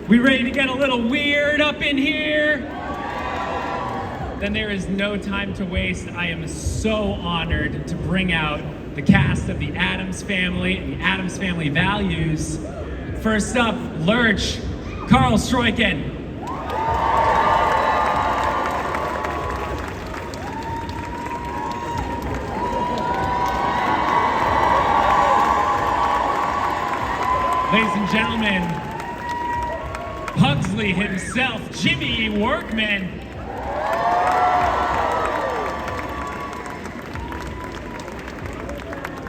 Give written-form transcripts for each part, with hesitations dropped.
We ready to get a little weird up in here? Then there is no time to waste. I am so honored to bring out the cast of the Addams Family and the Addams Family values. First up, Lurch, Carel Struycken. Ladies and gentlemen, Pugsley himself, Jimmy Workman.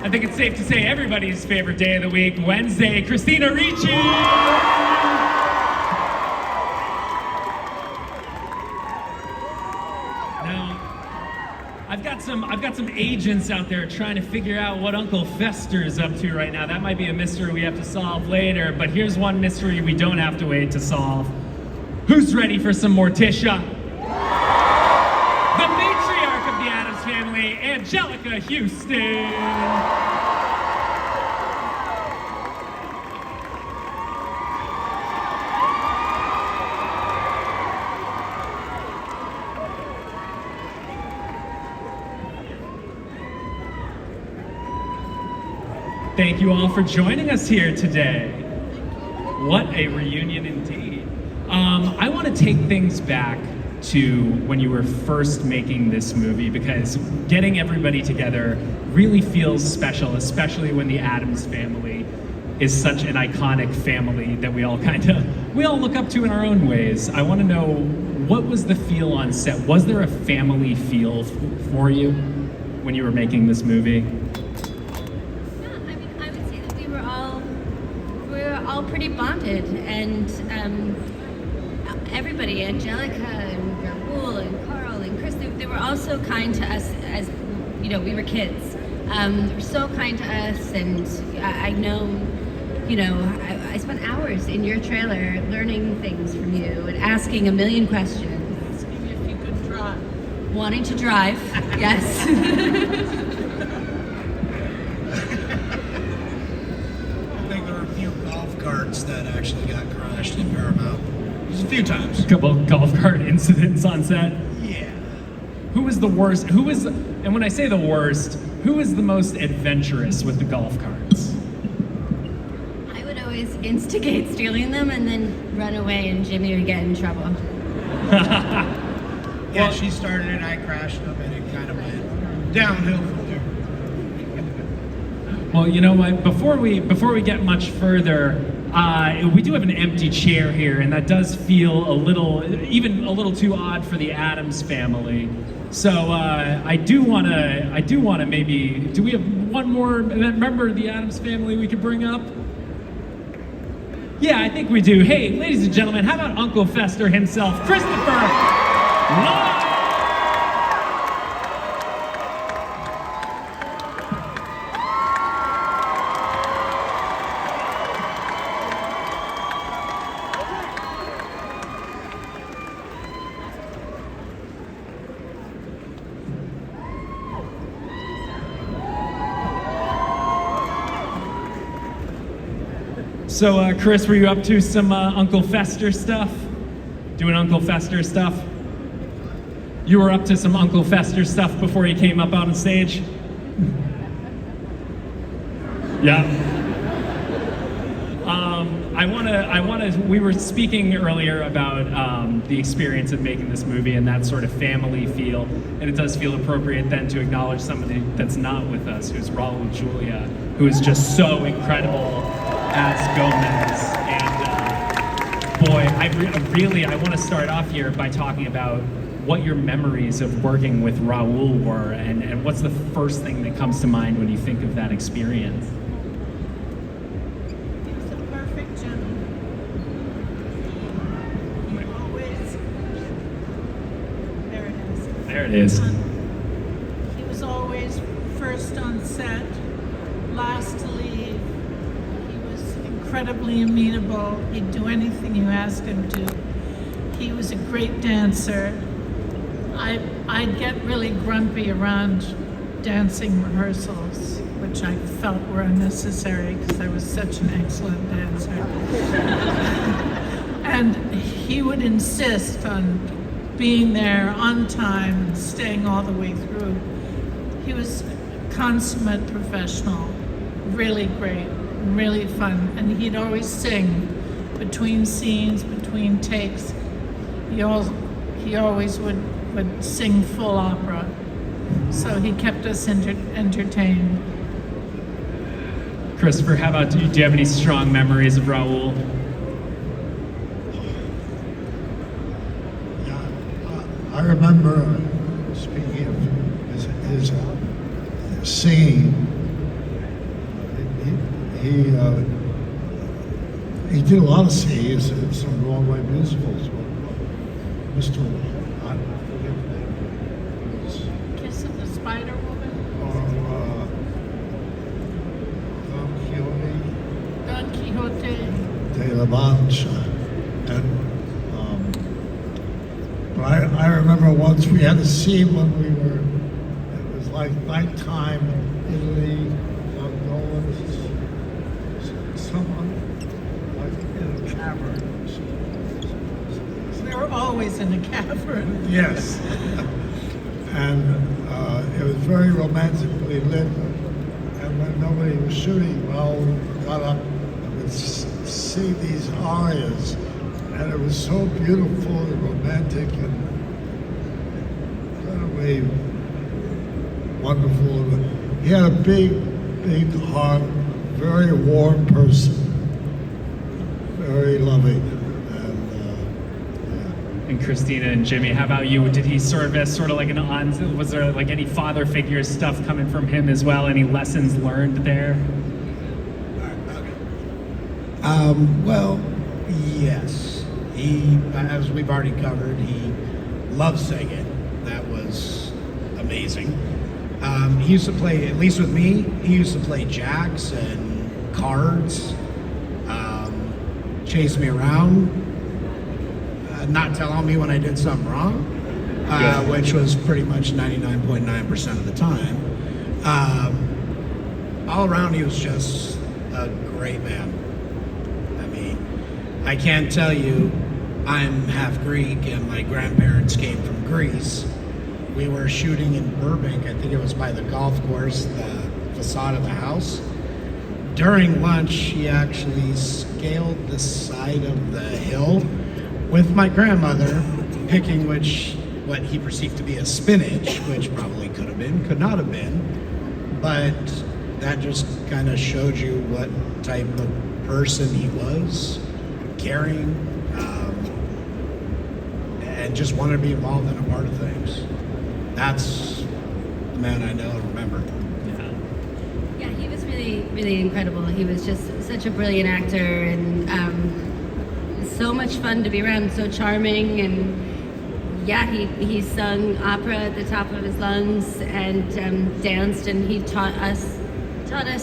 I think it's safe to say everybody's favorite day of the week, Wednesday, Christina Ricci. Now, I've got some agents out there trying to figure out what Uncle Fester's up to right now. That might be a mystery we have to solve later, but here's one mystery we don't have to wait to solve. Who's ready for some Morticia? The matriarch of the Addams Family, Anjelica Huston. Thank you all for joining us here today. What a reunion indeed. I want to take things back to when you were first making this movie, because getting everybody together really feels special, especially when the Addams Family is such an iconic family that we all look up to in our own ways. I want to know, what was the feel on set? Was there a family feel for you when you were making this movie? Pretty bonded, and everybody, Anjelica and Raul and Carel and Chris, they were all so kind to us as, you know, we were kids. They were so kind to us, and I know, you know, I spent hours in your trailer learning things from you and asking a million questions. Asking if you could drive. Wanting to drive, yes. That actually got crashed in Paramount. Just a few times. A couple of golf cart incidents on set. Yeah. Who was the worst? And when I say the worst, who is the most adventurous with the golf carts? I would always instigate stealing them and then run away, and Jimmy would get in trouble. Yeah, she started it, I crashed them, and it kind of went downhill from there. Well, you know what? Before we get much further, we do have an empty chair here, and that does feel even a little too odd for the Addams Family. So I do want to maybe. Do we have one more member of the Addams Family we could bring up? Yeah, I think we do. Hey, ladies and gentlemen, how about Uncle Fester himself, Christopher Lloyd? So, Chris, were you up to some Uncle Fester stuff? Doing Uncle Fester stuff? You were up to some Uncle Fester stuff before you came up on stage? Yeah. We were speaking earlier about the experience of making this movie and that sort of family feel, and it does feel appropriate then to acknowledge somebody that's not with us, who's Raul Julia, who is just so incredible as Gomez. And boy, I want to start off here by talking about what your memories of working with Raul were, and what's the first thing that comes to mind when you think of that experience? He was a perfect gentleman. He always, there it is. There it is. He was always first on set, last to leave. He was incredibly amenable. He'd do anything you asked him to. He was a great dancer. I'd get really grumpy around dancing rehearsals, which I felt were unnecessary because I was such an excellent dancer. And he would insist on being there on time and staying all the way through. He was a consummate professional, really great, really fun, and he'd always sing between scenes, between takes. He always would sing full opera, so he kept us entertained. Christopher, how about you? Do you have any strong memories of Raoul? I remember, speaking of his singing, he did a lot of singing in some Broadway musicals. Mr. I forget the name. Kiss of the Spider Woman, Or Don Quixote. de la Mancha. And but I remember once we had a scene when it was like nighttime in Italy, going someone like in a cavern. We were always in a cavern. Yes. And it was very romantically lit. And when nobody was shooting, Raoul got up and would sing these arias. And it was so beautiful and romantic and incredibly wonderful. He had a big, big heart, very warm person, very loving. And Christina and Jimmy, how about you? Did he serve as sort of like was there like any father figure stuff coming from him as well? Any lessons learned there? Well, yes. He, as we've already covered, he loved singing. That was amazing. He used to play, at least with me, he used to play jacks and cards, chase me around, not telling me when I did something wrong, which was pretty much 99.9% of the time. All around, he was just a great man. I mean, I can't tell you, I'm half Greek and my grandparents came from Greece. We were shooting in Burbank, I think it was by the golf course, the facade of the house. During lunch, he actually scaled the side of the hill with my grandmother, picking what he perceived to be a spinach, which probably could have been, could not have been, but that just kind of showed you what type of person he was, caring, and just wanted to be involved in a part of things. That's the man I know and remember. Yeah, he was really, really incredible. He was just such a brilliant actor and so much fun to be around, so charming, and yeah, he sung opera at the top of his lungs and danced, and he taught us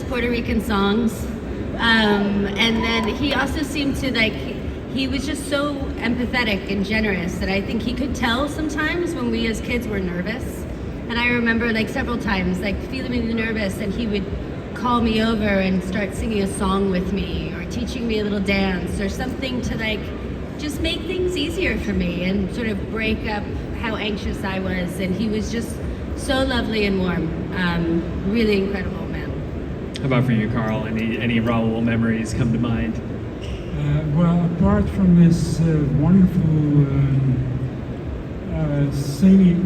Puerto Rican songs. And then he also seemed to he was just so empathetic and generous that I think he could tell sometimes when we as kids were nervous. And I remember several times feeling really nervous, and he would call me over and start singing a song with me or teaching me a little dance or something to just make things easier for me and sort of break up how anxious I was. And he was just so lovely and warm. Really incredible man. How about for you, Carl? Any Raoul memories come to mind? Well, apart from this wonderful singing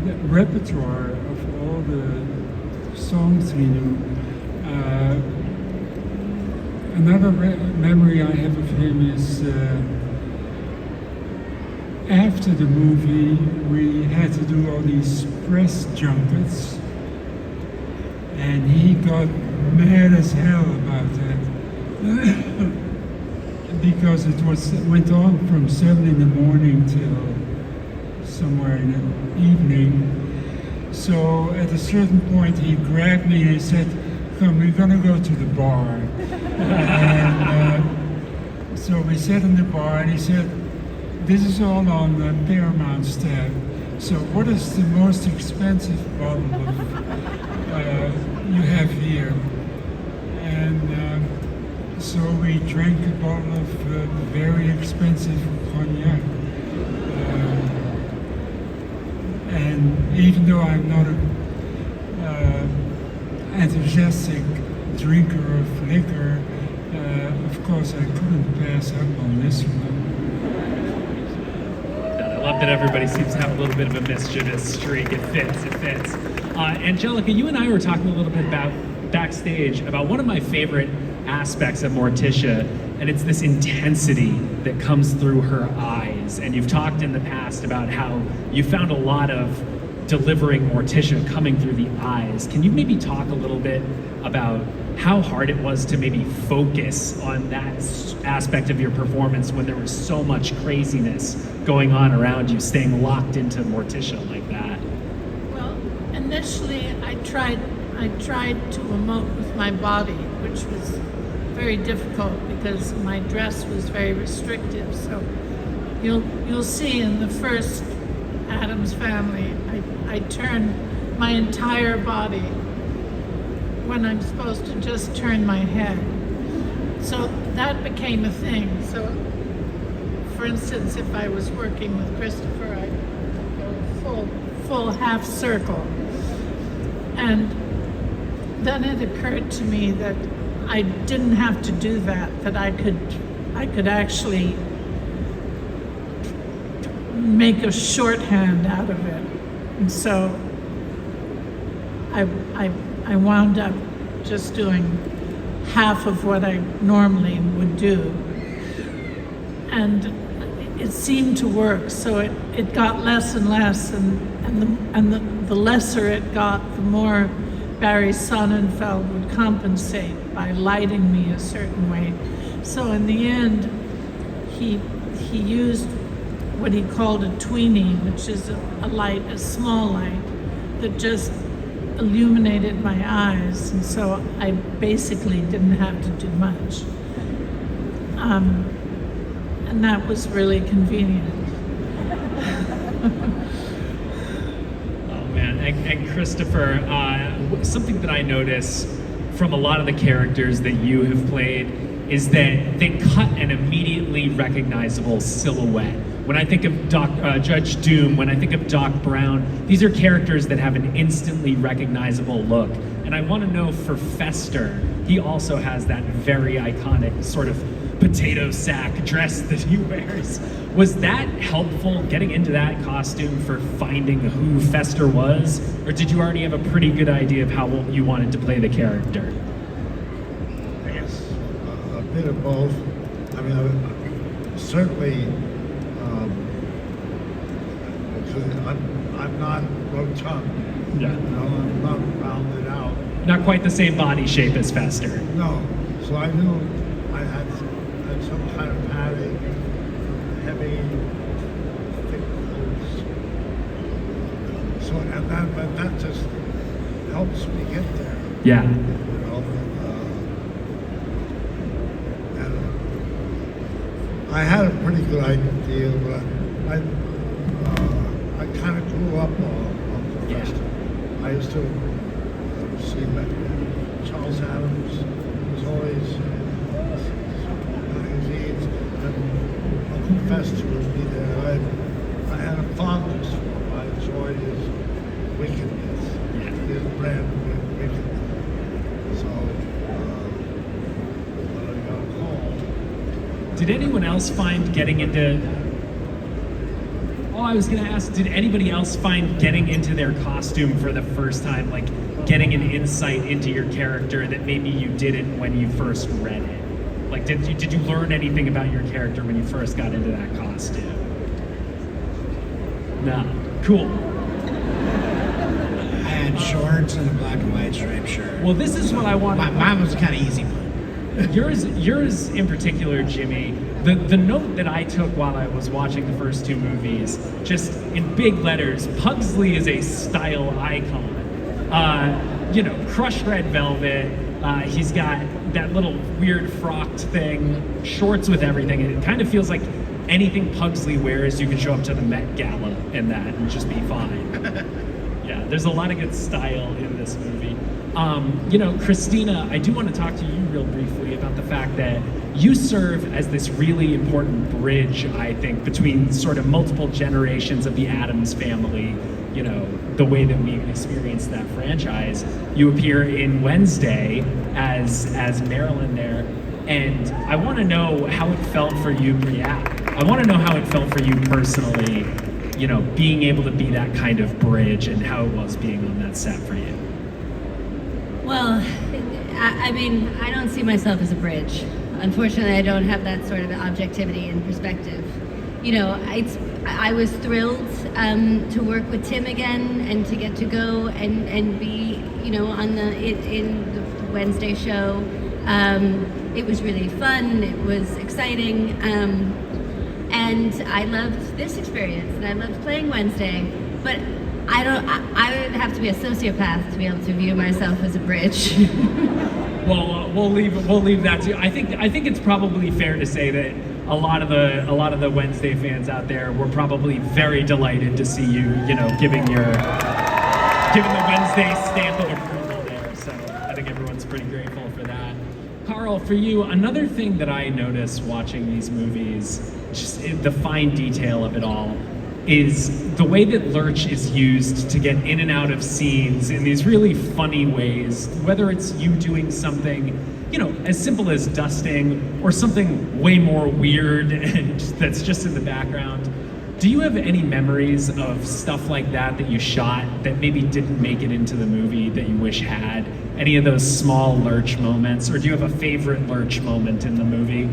the repertoire of all the songs he knew, another memory I have of him is after the movie we had to do all these press junkets, and he got mad as hell about that. Because it went on from 7 in the morning till somewhere in the evening. So at a certain point he grabbed me and he said, "Come, we're gonna go to the bar." And so we sat in the bar and he said, "This is all on the Paramount staff. So what is the most expensive bottle of you have here?" And so we drank a bottle of very expensive cognac. And even though I'm not an enthusiastic drinker of liquor, of course I couldn't pass up on this one. I love that everybody seems to have a little bit of a mischievous streak. It fits, it fits. Anjelica, you and I were talking a little bit about backstage about one of my favorite aspects of Morticia, and it's this intensity that comes through her eyes. And you've talked in the past about how you found a lot of delivering Morticia coming through the eyes. Can you maybe talk a little bit about how hard it was to maybe focus on that aspect of your performance when there was so much craziness going on around you, staying locked into Morticia like that? Well, initially I tried to emote with my body, which was very difficult because my dress was very restrictive. So you'll see in the first Addams Family, I turned my entire body when I'm supposed to just turn my head. So that became a thing. So, for instance, if I was working with Christopher, I'd go full half circle. And then it occurred to me that I didn't have to do that I could actually make a shorthand out of it. And so I wound up just doing half of what I normally would do. And it seemed to work, so it got less and less, and the lesser it got, the more Barry Sonnenfeld would compensate by lighting me a certain way. So in the end, he used what he called a tweenie, which is a light, a small light, that just illuminated my eyes, and so I basically didn't have to do much. And that was really convenient. Oh man, and Christopher, something that I notice from a lot of the characters that you have played is that they cut an immediately recognizable silhouette. When I think of Judge Doom, when I think of Doc Brown, these are characters that have an instantly recognizable look. And I want to know for Fester, he also has that very iconic sort of potato sack dress that he wears. Was that helpful, getting into that costume, for finding who Fester was? Or did you already have a pretty good idea of how you wanted to play the character? I guess a bit of both. I mean, certainly, I'm not rotund. Yeah. You know, I'm not rounded out. Not quite the same body shape as Fester. No. So I knew I had some kind of padding, heavy, thick clothes. So, but that just helps me get there. Yeah. You know, and I had a pretty good idea, but I kind of grew up on the Yeah. rest. I used to see that Charles Addams was always magazines, and Uncle Fester would be there. I had a fondness for him. I enjoyed his wickedness, his brand of wickedness. So when I got a call. Did anyone else find getting into... Oh, I was going to ask, did anybody else find getting into their costume for the first time, like getting an insight into your character that maybe you didn't when you first read it? Like, did you learn anything about your character when you first got into that costume? No. Cool. I had shorts and a black and white striped shirt. Well, this is what I wanted. Mine was kind of easy. Yours in particular, Jimmy, the note that I took while I was watching the first two movies, just in big letters, Pugsley is a style icon. Crushed red velvet, he's got that little weird frocked thing, shorts with everything, and it kind of feels like anything Pugsley wears, you can show up to the Met Gala in that and just be fine. Yeah, there's a lot of good style in this movie. Christina, I do want to talk to you real briefly about the fact that you serve as this really important bridge, I think, between sort of multiple generations of the Addams family, the way that we experienced that franchise. You appear in Wednesday as Marilyn there, and I want to know how it felt for you, I want to know how it felt for you personally, being able to be that kind of bridge and how it was being on that set for you. Well, I don't see myself as a bridge. Unfortunately, I don't have that sort of objectivity and perspective. I was thrilled to work with Tim again and to get to go and be, on in the Wednesday show. It was really fun. It was exciting, and I loved this experience, and I loved playing Wednesday. But I would have to be a sociopath to be able to view myself as a bridge. Well, we'll leave that to you. I think it's probably fair to say that a lot of the Wednesday fans out there were probably very delighted to see you, giving the Wednesday stamp of approval there. So I think everyone's pretty grateful for that. Carel, for you, another thing that I noticed watching these movies, just the fine detail of it all, is the way that Lurch is used to get in and out of scenes in these really funny ways, whether it's you doing something, as simple as dusting or something way more weird and that's just in the background. Do you have any memories of stuff like that you shot that maybe didn't make it into the movie that you wish had? Any of those small Lurch moments, or do you have a favorite Lurch moment in the movie?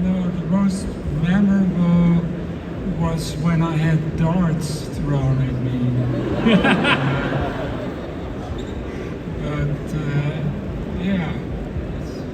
No, the most memorable was when I had darts thrown at me. Yeah.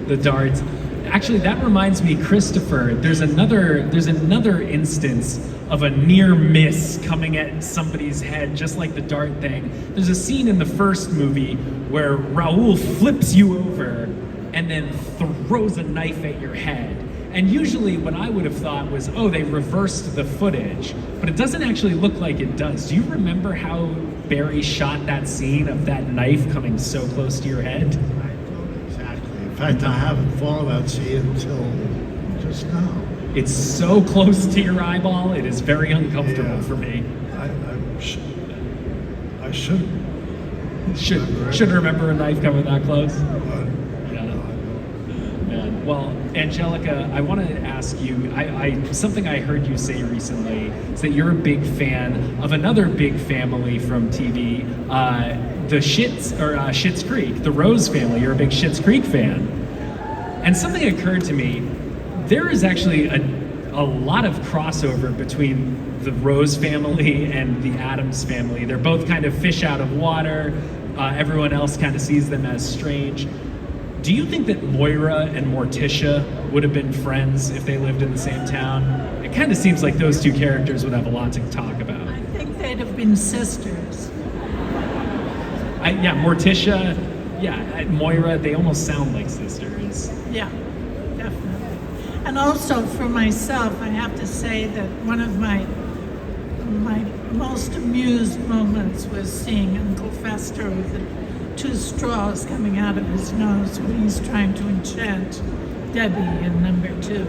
The darts. Actually, that reminds me, Christopher, there's another instance of a near miss coming at somebody's head, just like the dart thing. There's a scene in the first movie where Raoul flips you over and then throws a knife at your head. And usually what I would have thought was, they reversed the footage, but it doesn't actually look like it does. Do you remember how Barry shot that scene of that knife coming so close to your head? I don't exactly. In fact, I haven't thought about seeing it until just now. It's so close to your eyeball, it is very uncomfortable for me. I should Should remember a knife coming that close. Well, Anjelica, I want to ask you, something I heard you say recently is that you're a big fan of another big family from TV, the Schitt's Creek, the Rose family. You're a big Schitt's Creek fan. And something occurred to me, there is actually a lot of crossover between the Rose family and the Addams family. They're both kind of fish out of water. Everyone else kind of sees them as strange. Do you think that Moira and Morticia would have been friends if they lived in the same town? It kind of seems like those two characters would have a lot to talk about. I think they'd have been sisters. Morticia, Moira, they almost sound like sisters. Yeah, definitely. And also for myself, I have to say that one of my most amused moments was seeing Uncle Fester with the 2 straws coming out of his nose when he's trying to enchant Debbie in number 2.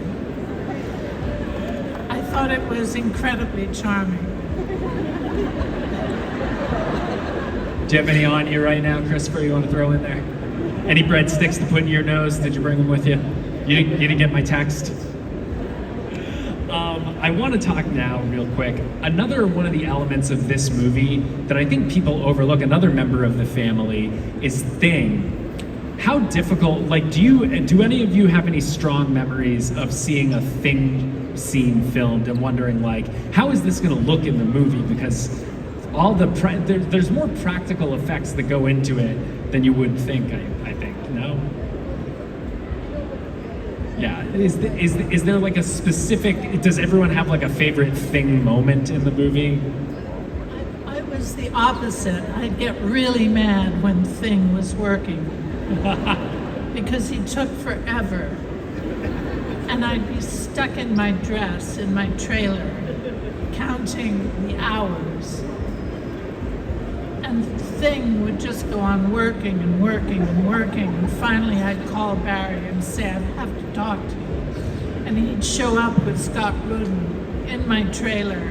I thought it was incredibly charming. Do you have any on you right now, Christopher, you want to throw in there? Any breadsticks to put in your nose? Did you bring them with you? You didn't get my text? I want to talk now real quick. Another one of the elements of this movie that I think people overlook, another member of the family, is Thing. How difficult, do any of you have any strong memories of seeing a Thing scene filmed and wondering, how is this going to look in the movie? Because there's more practical effects that go into it than you would think, I think, no? Yeah, is there a specific, does everyone have a favorite Thing moment in the movie? I was the opposite. I'd get really mad when Thing was working because he took forever. And I'd be stuck in my dress, in my trailer, counting the hours. And the thing would just go on working and working and working. And finally I'd call Barry and say, I have to talk to you. And he'd show up with Scott Rudin in my trailer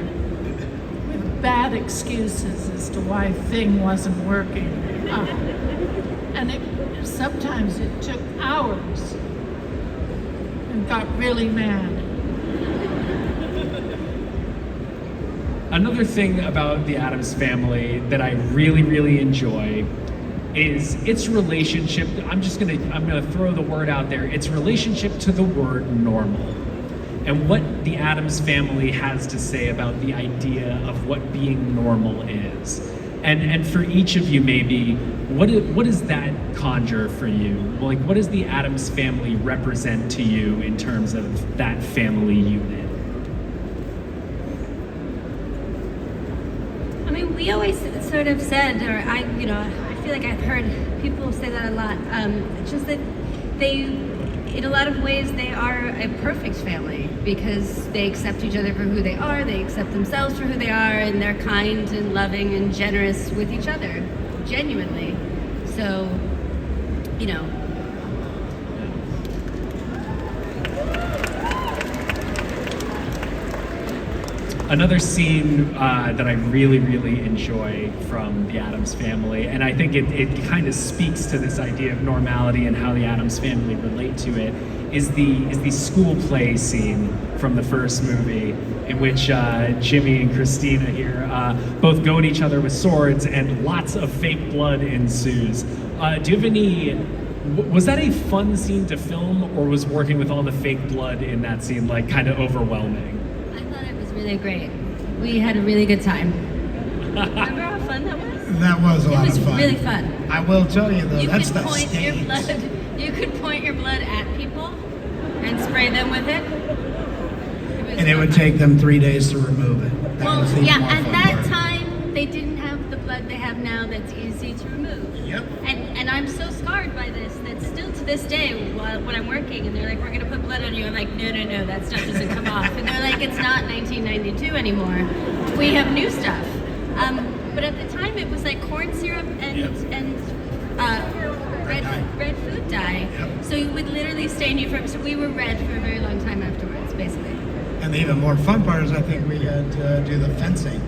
with bad excuses as to why Thing wasn't working. And sometimes it took hours and got really mad. Another thing about the Addams Family that I really, really enjoy is its relationship. I'm gonna throw the word out there. Its relationship to the word normal, and what the Addams Family has to say about the idea of what being normal is. And for each of you, maybe, what does that conjure for you? Like, what does the Addams Family represent to you in terms of that family unit? I mean, we always sort of said, or I feel like I've heard people say that a lot. Just that in a lot of ways, they are a perfect family because they accept each other for who they are, they accept themselves for who they are, and they're kind and loving and generous with each other, genuinely. So, you know. Another scene that I really, really enjoy from the Addams Family, and I think it kind of speaks to this idea of normality and how the Addams Family relate to it, is the school play scene from the first movie, in which Jimmy and Christina here both go at each other with swords, and lots of fake blood ensues. Do you have any? Was that a fun scene to film, or was working with all the fake blood in that scene like kind of overwhelming? Really great. We had a really good time. Remember how fun that was? That was a lot of fun. It was really fun. I will tell you though, You that's could the point stage. your blood. You could point your blood at people and spray them with it. And it would take them 3 days to remove it. That was the more at fun that part. time they didn't have the blood they have now that's easy to remove. Yep. And I'm so scarred by this that still to this day when I'm working and they're like, we're gonna put blood on you, I'm like, no, that stuff doesn't come off. And they're like, it's not 1992 anymore. We have new stuff. But at the time it was like corn syrup and red food dye. Yep. So it would literally stain you so we were red for a very long time afterwards, basically. And the even more fun part is I think we had to do the fencing.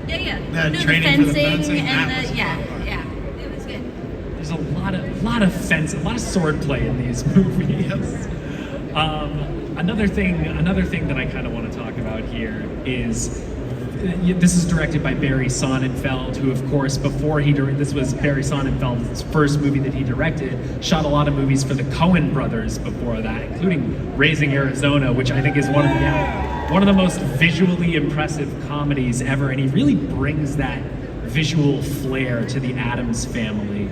Yeah. The training for the fencing, and that was yeah. It was good. There's a lot of sword play in these movies. Another thing that I kind of want to talk about here is this is directed by Barry Sonnenfeld, who, of course, this was Barry Sonnenfeld's first movie that he directed. Shot a lot of movies for the Coen brothers before that, including Raising Arizona, which I think is one of the most visually impressive comedies ever, and he really brings that visual flair to the Addams Family.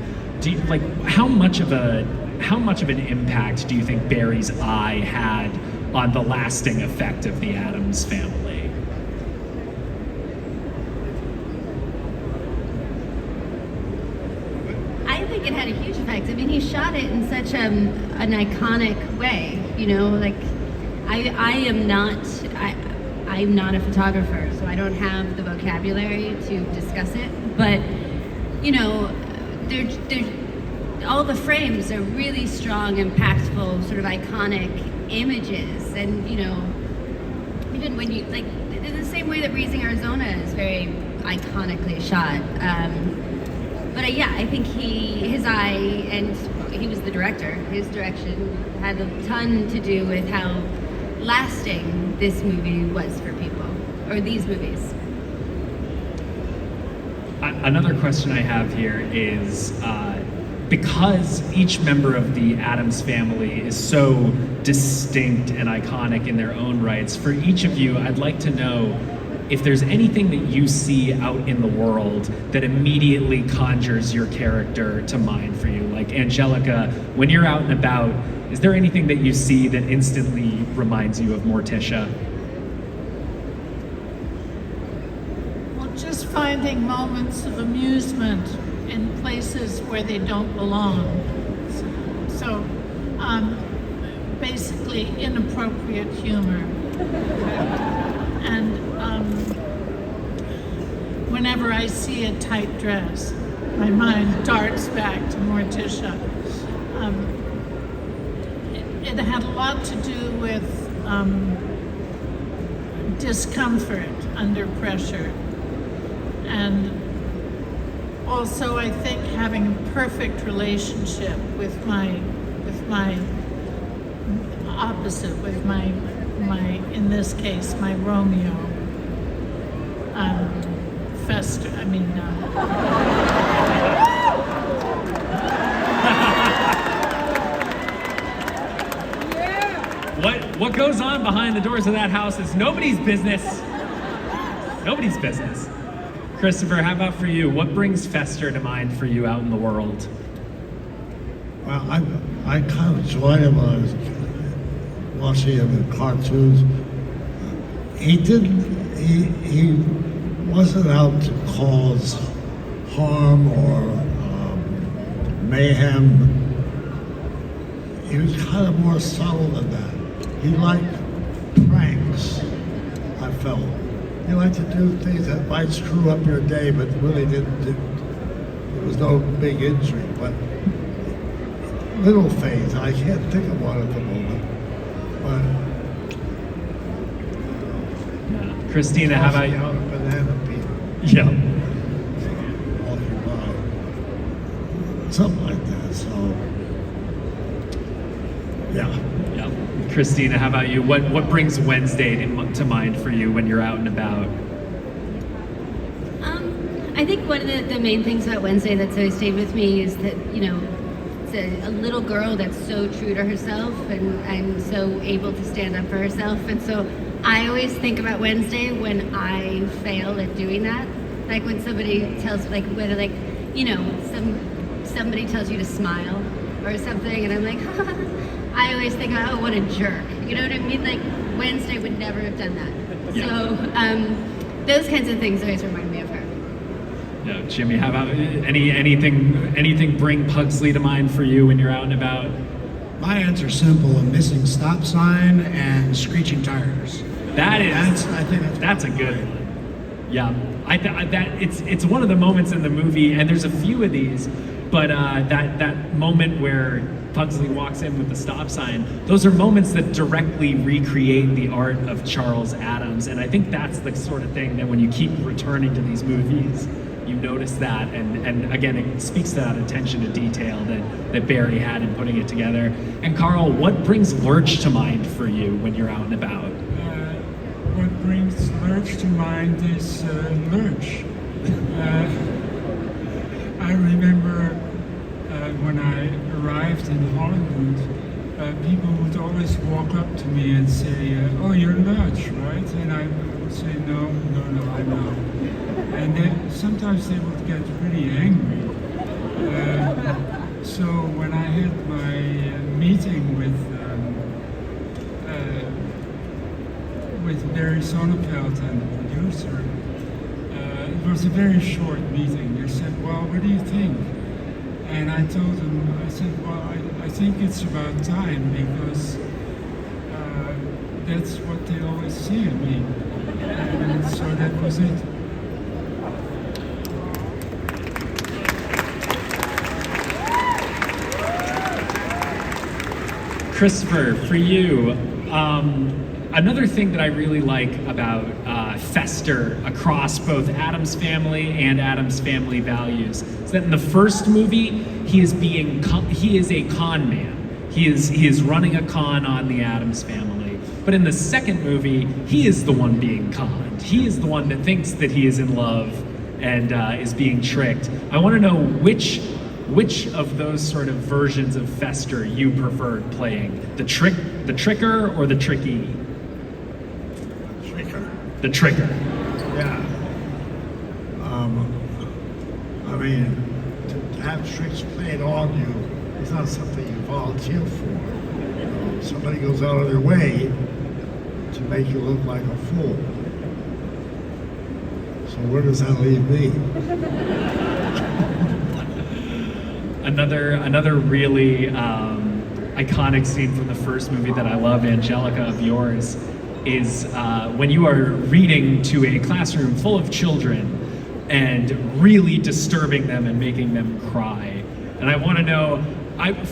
How much of an impact do you think Barry's eye had on the lasting effect of the Addams Family? I think it had a huge effect. I mean, he shot it in such an iconic way. You know, like I'm not a photographer, so I don't have the vocabulary to discuss it. But you know, all the frames are really strong, impactful, sort of iconic images, and you know, even when you like, in the same way that Raising Arizona is very iconically shot. But yeah, I think his eye, and he was the director, his direction had a ton to do with how lasting this movie was for people, or these movies. Another question I have here is, because each member of the Addams Family is so distinct and iconic in their own rights, for each of you, I'd like to know if there's anything that you see out in the world that immediately conjures your character to mind for you. Like Anjelica, when you're out and about, is there anything that you see that instantly reminds you of Morticia? Well, just finding moments of amusement in places where they don't belong. So, basically inappropriate humor. And whenever I see a tight dress, my mind darts back to Morticia. It had a lot to do with discomfort under pressure, and also I think having a perfect relationship with my opposite, with my in this case my Romeo, Fester. What goes on behind the doors of that house is nobody's business. Nobody's business. Christopher, how about for you? What brings Fester to mind for you out in the world? Well, I kind of enjoyed him when I was watching him in cartoons. He wasn't out to cause harm or mayhem. He was kind of more subtle than that. He liked pranks, I felt. He liked to do things that might screw up your day, but really didn't. There was no big injury, but little things. I can't think of one at the moment. But Christina, how about you? out a banana peel. Yeah. Walking by. Something like that. So, yeah. Yeah. Christina, how about you? What brings Wednesday to mind for you when you're out and about? I think one of the main things about Wednesday that's always stayed with me is that, it's a little girl that's so true to herself and so able to stand up for herself. And so I always think about Wednesday when I fail at doing that. Like when somebody tells, somebody tells you to smile or something, and I'm like, I always think about, oh, what a jerk. You know what I mean? Like, Wednesday would never have done that. Yeah. So, those kinds of things always remind me of her. Yeah, Jimmy, how about anything bring Pugsley to mind for you when you're out and about? My answer's simple: a missing stop sign and screeching tires. I think that's a good one. Yeah, it's one of the moments in the movie, and there's a few of these, but that moment where Pugsley walks in with the stop sign, those are moments that directly recreate the art of Charles Addams, and I think that's the sort of thing that when you keep returning to these movies, you notice that, and again, it speaks to that attention to detail that Barry had in putting it together. And Carl, what brings Lurch to mind for you when you're out and about? What brings Lurch to mind is Lurch. I remember when I arrived in Hollywood, people would always walk up to me and say, oh, you're Lurch, right? And I would say, no, I'm not. And then sometimes they would get really angry. So when I had my meeting with Barry Sonnenfeld and the producer, it was a very short meeting. They said, well, what do you think? And I told them, I said, well, I think it's about time, because that's what they always see in me. And so that was it. Christopher, for you, another thing that I really like about Fester across both Addams Family and Addams Family Values is that in the first movie, he is a con man. He is running a con on the Addams Family. But in the second movie, he is the one being conned. He is the one that thinks that he is in love and is being tricked. I want to know which of those sort of versions of Fester you preferred playing, the tricker or the tricky? The tricker. Yeah. To have tricks played on you is not something you volunteer for. Somebody goes out of their way to make you look like a fool. So where does that leave me? Another really iconic scene from the first movie that I love, Anjelica, of yours, is when you are reading to a classroom full of children, and really disturbing them and making them cry. And I want to know,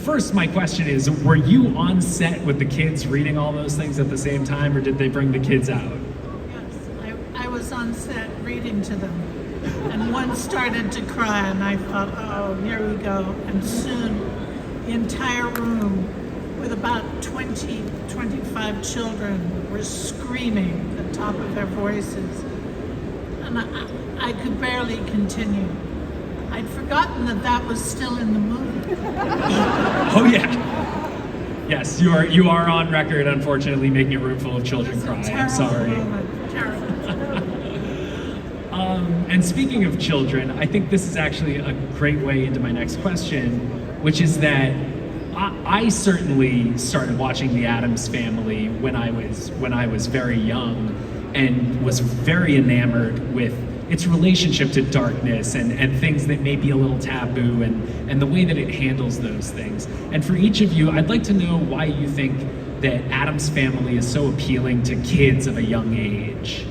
first my question is, were you on set with the kids reading all those things at the same time, or did they bring the kids out? Yes, I was on set reading to them. And one started to cry, and I thought, oh, here we go. And soon, the entire room, with about 20, 25 children, were screaming at the top of their voices. And I could barely continue. I'd forgotten that was still in the movie. Oh yeah. Yes, you are on record, unfortunately, making a room full of children It's a cry. I'm terrible sorry. moment, terrible. And speaking of children, I think this is actually a great way into my next question, which is that I certainly started watching The Addams Family when I was very young, and was very enamored with its relationship to darkness and things that may be a little taboo, and the way that it handles those things. And for each of you, I'd like to know why you think that Addams Family is so appealing to kids of a young age.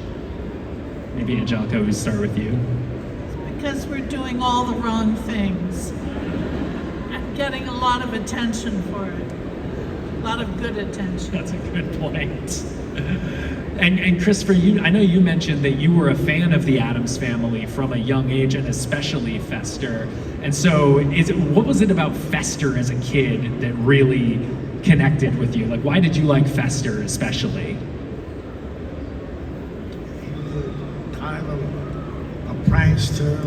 Maybe Anjelica, we'll start with you. Because we're doing all the wrong things and getting a lot of attention for it. A lot of good attention. That's a good point. And Christopher, I know you mentioned that you were a fan of the Addams Family from a young age, and especially Fester. And so, what was it about Fester as a kid that really connected with you? Like, why did you like Fester especially? He was a kind of a prankster.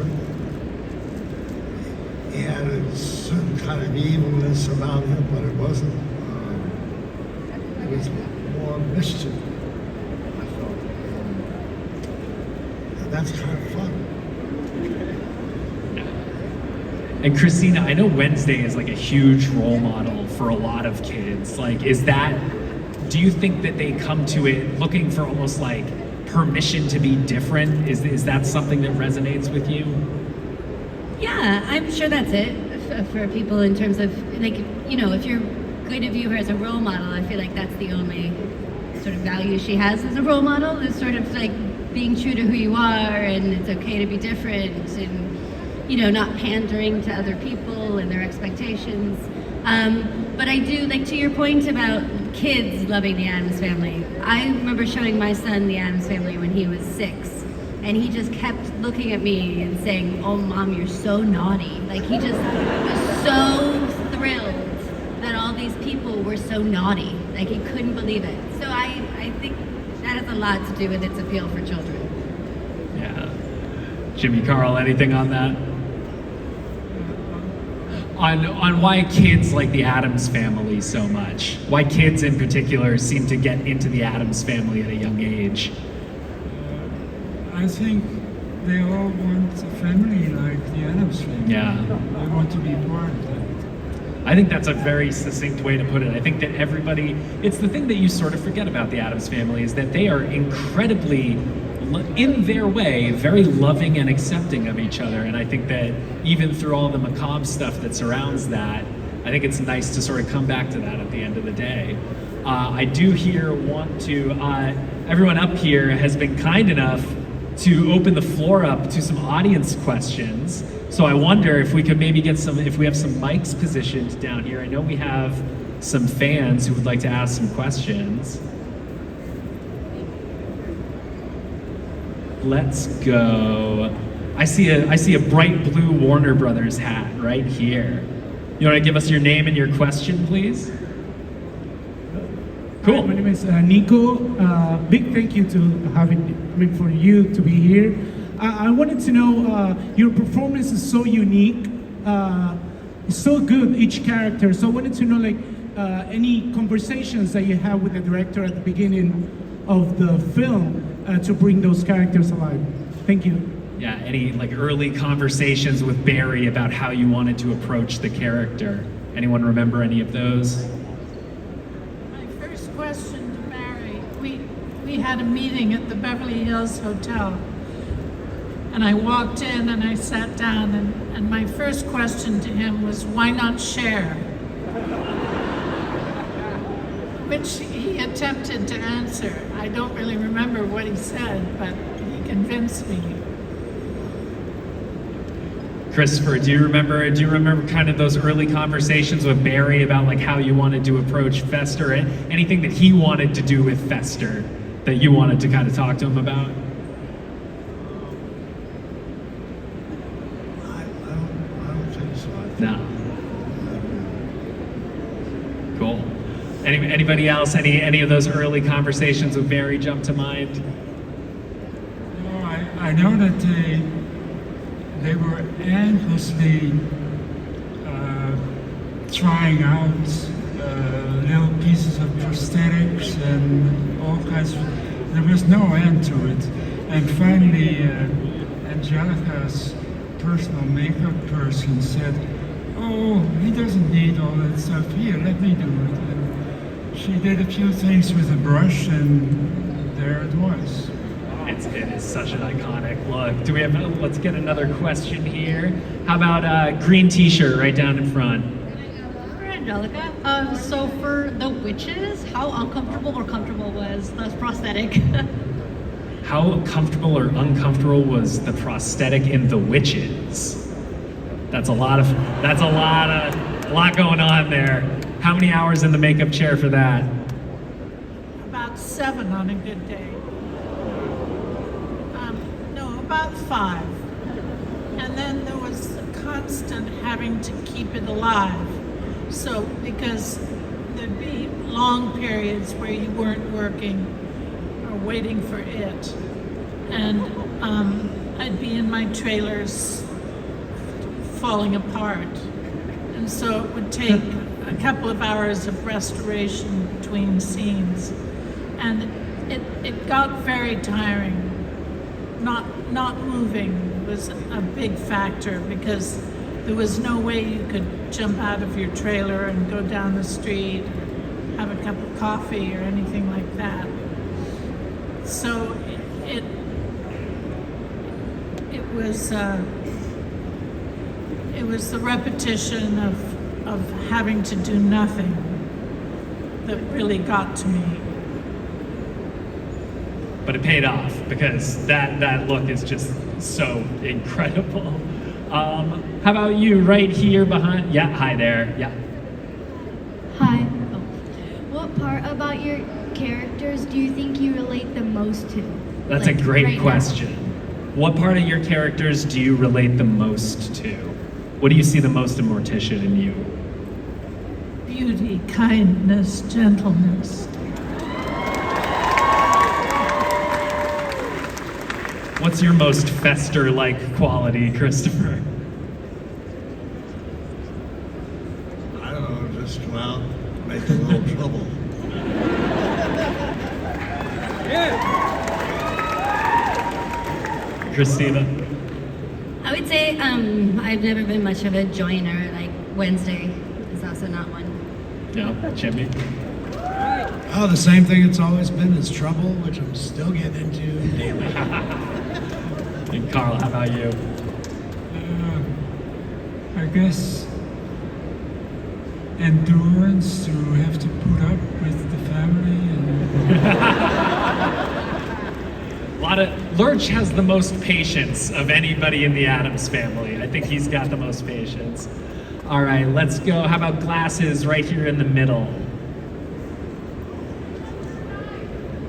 He had a certain kind of evilness about him, but it wasn't. It was more mischief, I thought. And that's kind of fun. And Christina, I know Wednesday is like a huge role model for a lot of kids. Like, do you think that they come to it looking for almost like permission to be different? Is that something that resonates with you? Yeah, I'm sure that's it for people in terms of, like, you know, if you're going to view her as a role model, I feel like that's the only sort of value she has as a role model, is sort of like being true to who you are, and it's okay to be different, and, you know, not pandering to other people and their expectations. But I do, like, to your point about kids loving the Addams Family, I remember showing my son the Addams Family when he was 6, and he just kept looking at me and saying, "Oh, Mom, you're so naughty." Like, he just was so thrilled that all these people were so naughty. Like, he couldn't believe it. So I think that has a lot to do with its appeal for children. Yeah. Jimmy, Carl, anything on that? On why kids like the Addams Family so much? Why kids in particular seem to get into the Addams Family at a young age? I think they all want a family like the Addams Family. Yeah. They want to be part of that. I think that's a very succinct way to put it. I think that it's the thing that you sort of forget about the Addams Family, is that they are incredibly, in their way, very loving and accepting of each other. And I think that even through all the macabre stuff that surrounds that, I think it's nice to sort of come back to that at the end of the day. I do everyone up here has been kind enough to open the floor up to some audience questions. So I wonder if we could maybe if we have some mics positioned down here. I know we have some fans who would like to ask some questions. Let's go. I see a bright blue Warner Brothers hat right here. You want to give us your name and your question, please? Cool. Hi, my name is Nico. Big thank you for you to be here. I wanted to know, your performance is so unique, it's so good, each character. So I wanted to know, like, any conversations that you have with the director at the beginning of the film to bring those characters alive. Thank you. Yeah, any like early conversations with Barry about how you wanted to approach the character? Anyone remember any of those? My first question to Barry, we had a meeting at the Beverly Hills Hotel. And I walked in and I sat down, and my first question to him was, why not share? Which he attempted to answer. I don't really remember what he said, but he convinced me. Christopher, do you remember kind of those early conversations with Barry about like how you wanted to approach Fester and anything that he wanted to do with Fester that you wanted to kind of talk to him about? I don't think so. No. Cool. Anybody else? Any of those early conversations with Barry jump to mind? No, I know that they were endlessly trying out little pieces of prosthetics and all kinds of. There was no end to it, and finally, Angelica's personal makeup person said, "Oh, he doesn't need all that stuff. Here, let me do it." And she did a few things with a brush, and there it was. It is such an iconic look. Do we have? Let's get another question here. How about green T-shirt right down in front? For Angelica, so for the witches, how uncomfortable or comfortable was the prosthetic? How comfortable or uncomfortable was the prosthetic in The Witches? That's a lot going on there. How many hours in the makeup chair for that? About 7 on a good day. No, about 5. And then there was a constant having to keep it alive. So, because there'd be long periods where you weren't working or waiting for it. And I'd be in my trailers falling apart. And so it would take a couple of hours of restoration between scenes. And it got very tiring. Not moving was a big factor because there was no way you could jump out of your trailer and go down the street or have a cup of coffee or anything like that. So it was the repetition of having to do nothing that really got to me. But it paid off because that look is just so incredible. How about you right here behind? Yeah, hi there. Yeah. Hi. What part about your characters do you think you relate the most to? That's Like, a great right now? question. What part of your characters do you relate the most to? What do you see the most in Morticia in you? Beauty, kindness, gentleness. What's your most Fester-like quality, Christopher? I don't know, just go out, make a little trouble. Christina? I would say I've never been much of a joiner. Like Wednesday is also not one. No, Jimmy? Oh, the same thing it's always been is trouble, which I'm still getting into daily. And Carl, how about you? I guess endurance to have to put up with the family and Lurch has the most patience of anybody in the Addams family. I think he's got the most patience. All right, let's go. How about glasses right here in the middle?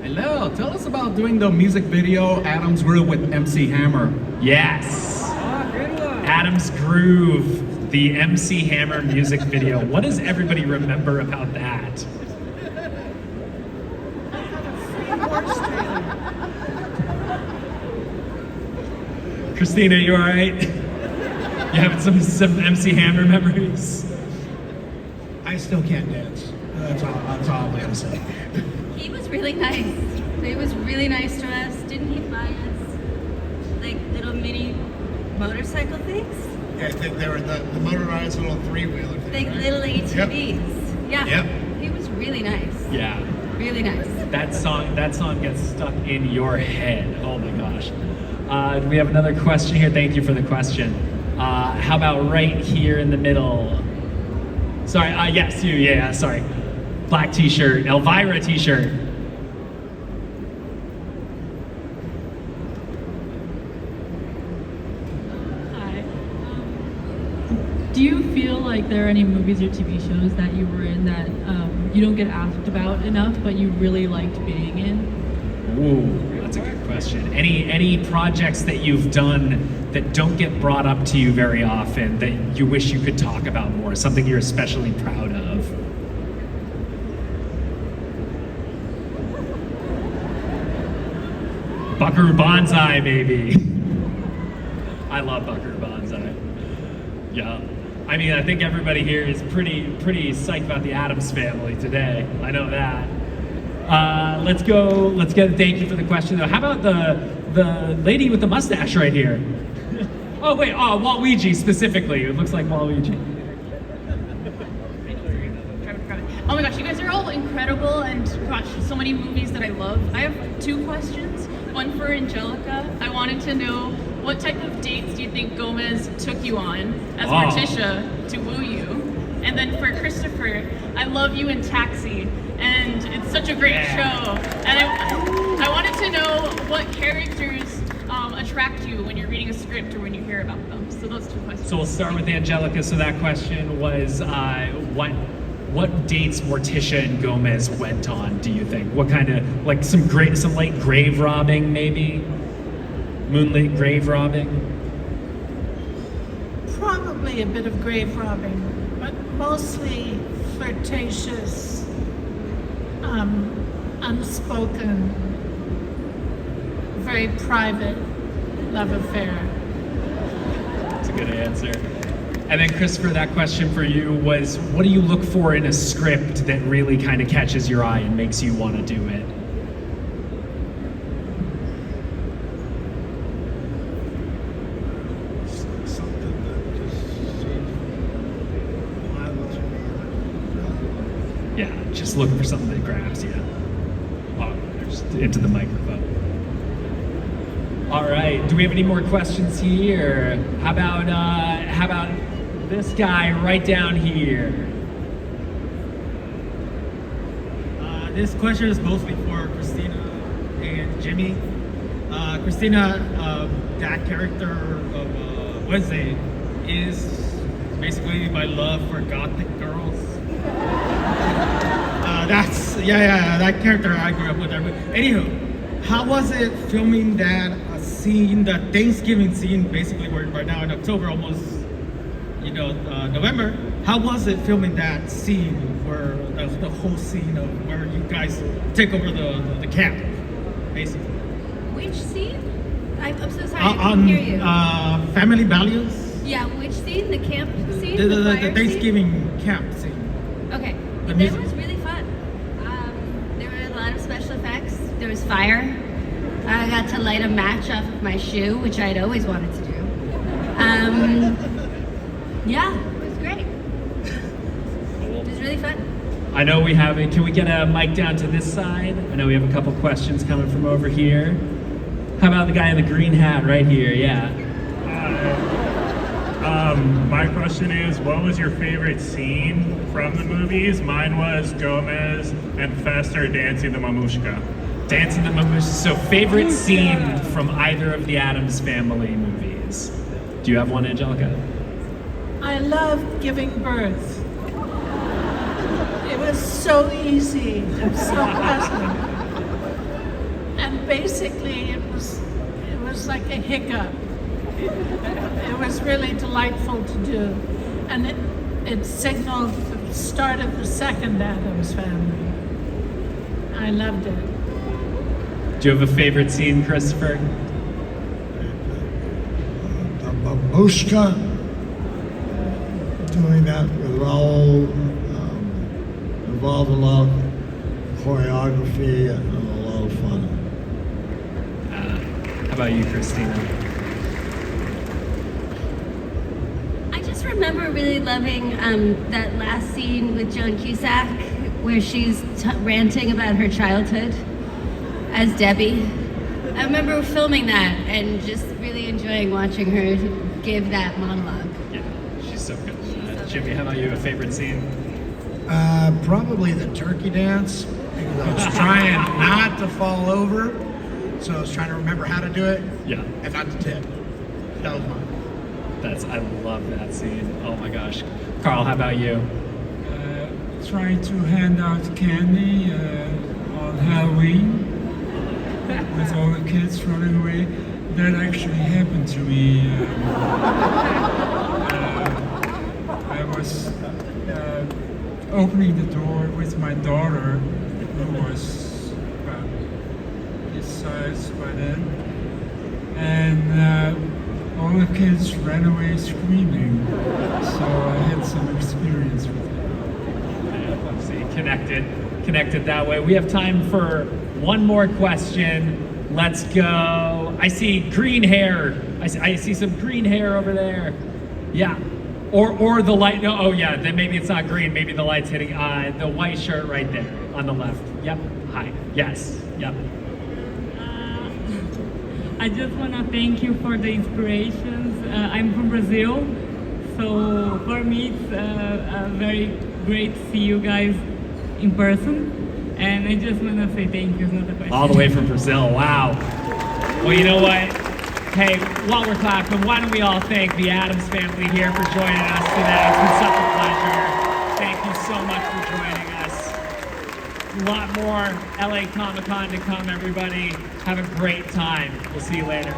Hello, tell us about doing the music video Addams Grew with MC Hammer. Yes. Addams Groove, the MC Hammer music video. What does everybody remember about that? Christina, you all right? You having some MC Hammer memories? I still can't dance. That's all I'm gonna say. He was really nice. He was really nice to us. Didn't he buy us like little mini motorcycle things? Yeah, I think they were the motorized little 3-wheeler thing, Like right? little ATVs. Yeah. Yep. He was really nice. Yeah. Really nice. That song gets stuck in your head. Oh my gosh. We have another question here. Thank you for the question. How about right here in the middle? Sorry, yes, you, yeah, sorry. Black t-shirt, Elvira t-shirt. Hi. feel like there are any movies or TV shows that you were in that you don't get asked about enough, but you really liked being in? Ooh, that's a good question. Any projects that you've done that don't get brought up to you very often that you wish you could talk about more? Something you're especially proud of? Buckaroo Banzai, baby. I love Buckaroo Banzai. Yeah. I mean, I think everybody here is pretty psyched about the Addams Family today. I know that. Let's get, thank you for the question though. How about the lady with the mustache right here? Oh wait, Waluigi specifically. It looks like Waluigi. Oh my gosh, you guys are all incredible, and gosh, so many movies that I love. I have 2 questions. One for Anjelica. I wanted to know, what type of dates do you think Gomez took you on as Morticia to woo you? And then for Christopher, I love you in Taxi, and it's such a great show. And I wanted to know what characters attract you when you're reading a script or when you hear about them. So those 2 questions. So we'll start with Anjelica. So that question was, what dates Morticia and Gomez went on, do you think? What kind of, like some light grave robbing maybe? Moonlit grave robbing? Probably a bit of grave robbing, but mostly flirtatious, unspoken, very private love affair. That's a good answer. And then Christopher, that question for you was, what do you look for in a script that really kind of catches your eye and makes you want to do it? Something that just seems violent. Yeah, just looking for something that grabs you. Oh, just into the microphone. All right, do we have any more questions here? How about this guy right down here? This question is mostly for Christina and Jimmy. Christina, that character of Wednesday is basically my love for gothic girls. That character I grew up with. Anywho, how was it filming that scene, the Thanksgiving scene, basically we're right now in October, almost, November. How was it filming that scene, where the whole scene of where you guys take over the camp, basically? Which scene? I'm so sorry, I couldn't hear you. Family values. Yeah, which scene? The camp scene? The fire Thanksgiving scene? camp scene. Okay, The that music. was really fun. There were a lot of special effects. There was fire. I got to light a match off of my shoe, which I'd always wanted to do. Yeah, it was great. It was really fun. I know we have can we get a mic down to this side? I know we have a couple questions coming from over here. How about the guy in the green hat right here? Yeah. My question is, what was your favorite scene from the movies? Mine was Gomez and Fester dancing the mamushka. Dancing the Mamushka. So favorite scene from either of the Addams Family movies? Do you have one, Anjelica? I loved giving birth. It was so easy and so pleasant. And basically it was like a hiccup. It was really delightful to do. And it signaled the start of the second Addams Family. I loved it. Do you have a favorite scene, Christopher? The babushka, doing that with Raoul, involved a lot of choreography and a lot of fun. How about you, Christina? I just remember really loving that last scene with Joan Cusack where she's ranting about her childhood as Debbie. I remember filming that and just really enjoying watching her give that monologue. Yeah, she's so good. Jimmy, how about you? A favorite scene? Probably the turkey dance, because I was trying not to fall over, so I was trying to remember how to do it. Yeah. And not to tip. That was mine. I love that scene. Oh my gosh. Carl, how about you? Trying to hand out candy on Halloween with all the kids running away. That actually happened to me. I was opening the door with my daughter, who was about this size by then, and all the kids ran away screaming. So I had some experience with it. Let's see, connected that way. We have time for one more question. Let's go. I see green hair. I see some green hair over there. Yeah. Or the light. No. Oh yeah. Then maybe it's not green. Maybe the light's hitting the white shirt right there on the left. Yep. Hi. Yes. Yep. I just want to thank you for the inspirations. I'm from Brazil, so for me it's very great to see you guys in person. And I just want to say thank you. It's not a question. All the way from Brazil. Wow. Well, you know what? Hey, while we're clapping, why don't we all thank the Addams family here for joining us today. It's been such a pleasure. Thank you so much for joining us. A lot more LA Comic-Con to come, everybody. Have a great time. We'll see you later.